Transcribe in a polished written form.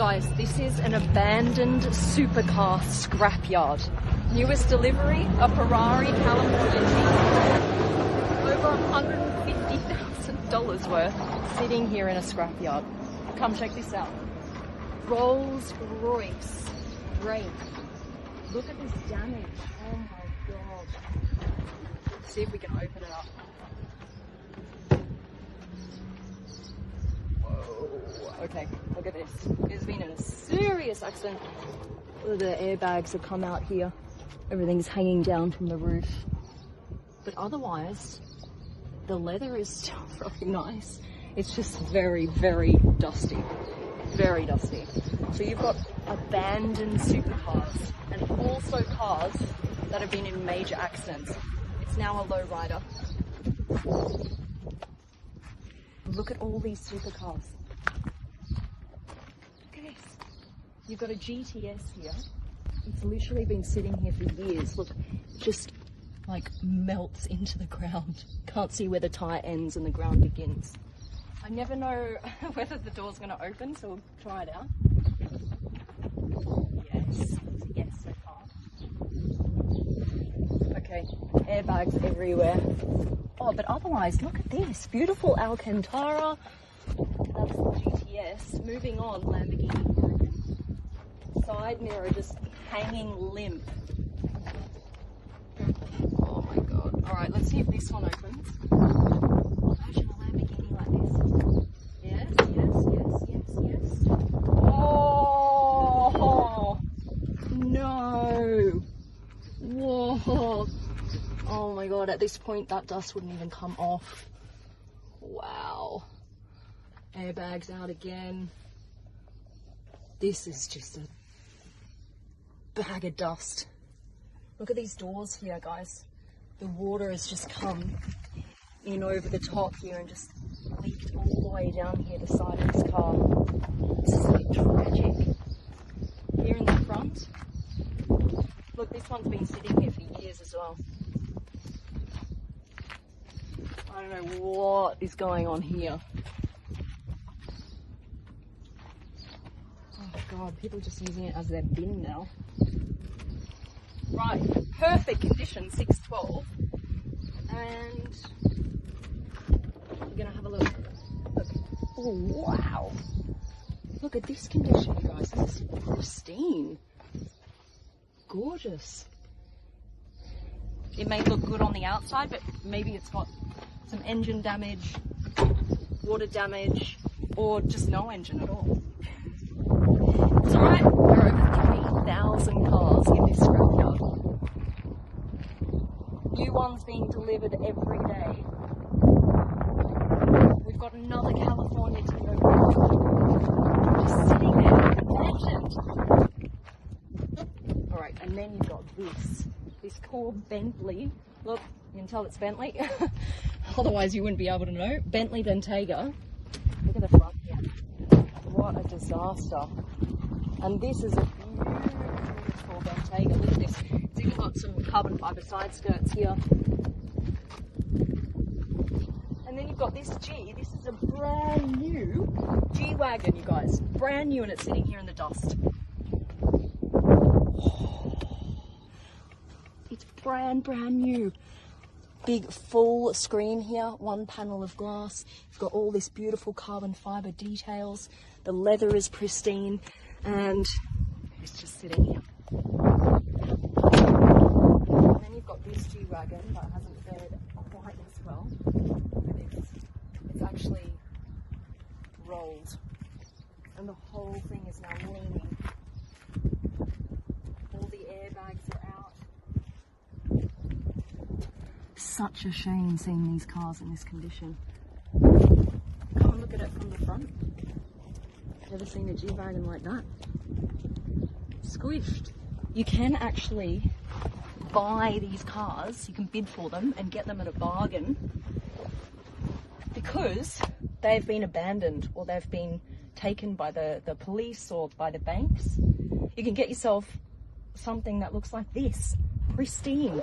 Guys, this is an abandoned supercar scrapyard. Newest delivery, a Ferrari California Jeep. Over $150,000 worth sitting here in a scrapyard. Come check this out. Rolls Royce Wraith. Look at this damage. Oh my god. Let's see if we can open it up. Okay, look at this. There's been a serious accident. The airbags have come out here. Everything's hanging down from the roof. But otherwise, the leather is still really nice. It's just very, very dusty. Very dusty. So you've got abandoned supercars and also cars that have been in major accidents. It's now a lowrider. Look at all these supercars. You've got a GTS here. It's literally been sitting here for years. Look, just like melts into the ground. Can't see where the tyre ends and the ground begins. I never know whether the door's going to open, so we'll try it out. Yes, yes, so far. Okay, airbags everywhere. Oh, but otherwise, look at this. Beautiful Alcantara. That's the GTS. Moving on, Lamborghini. Side mirror just hanging limp. Oh my god. Alright, let's see if this one opens. Imagine a Lamborghini like this. Yes, yes, yes, yes, yes. Oh no. Whoa. Oh my god, at this point that dust wouldn't even come off. Wow. Airbags out again. This is just a bag of dust. Look at these doors here, guys. The water has just come in over the top here and just leaked all the way down here the side of this car. This is like tragic. Here in the front, look, this one's been sitting here for years as well. I don't know what is going on here. Oh god, people are just using it as their bin now. Right, perfect condition, 612. And we're gonna have a look. Look. Oh wow. Look at this condition, you guys. This is pristine. Gorgeous. It may look good on the outside, but maybe it's got some engine damage, water damage, or just no engine at all. It's alright, there are over 3,000 cars in this scrapyard. New ones being delivered every day. We've got another California to go. Just sitting there, abandoned. Alright, and then you've got this cool Bentley. Look, you can tell it's Bentley. Otherwise you wouldn't be able to know. Bentley Bentayga. Look at the front here. What a disaster. And this is a beautiful Bentayga. Look at this. It's even got some carbon fibre side skirts here. And then you've got this G. This is a brand new G-Wagon, you guys. Brand new, and it's sitting here in the dust. It's brand new. Big full screen here, one panel of glass. You've got all this beautiful carbon fibre details. The leather is pristine. And it's just sitting here. And then you've got this G-Wagon that hasn't fared quite as well. Look at this. It's actually rolled. And the whole thing is now leaning. All the airbags are out. Such a shame seeing these cars in this condition. Come and look at it from the front. Never seen a G-Wagon like that. Squished. You can actually buy these cars, you can bid for them and get them at a bargain because they've been abandoned or they've been taken by the police or by the banks. You can get yourself something that looks like this, pristine.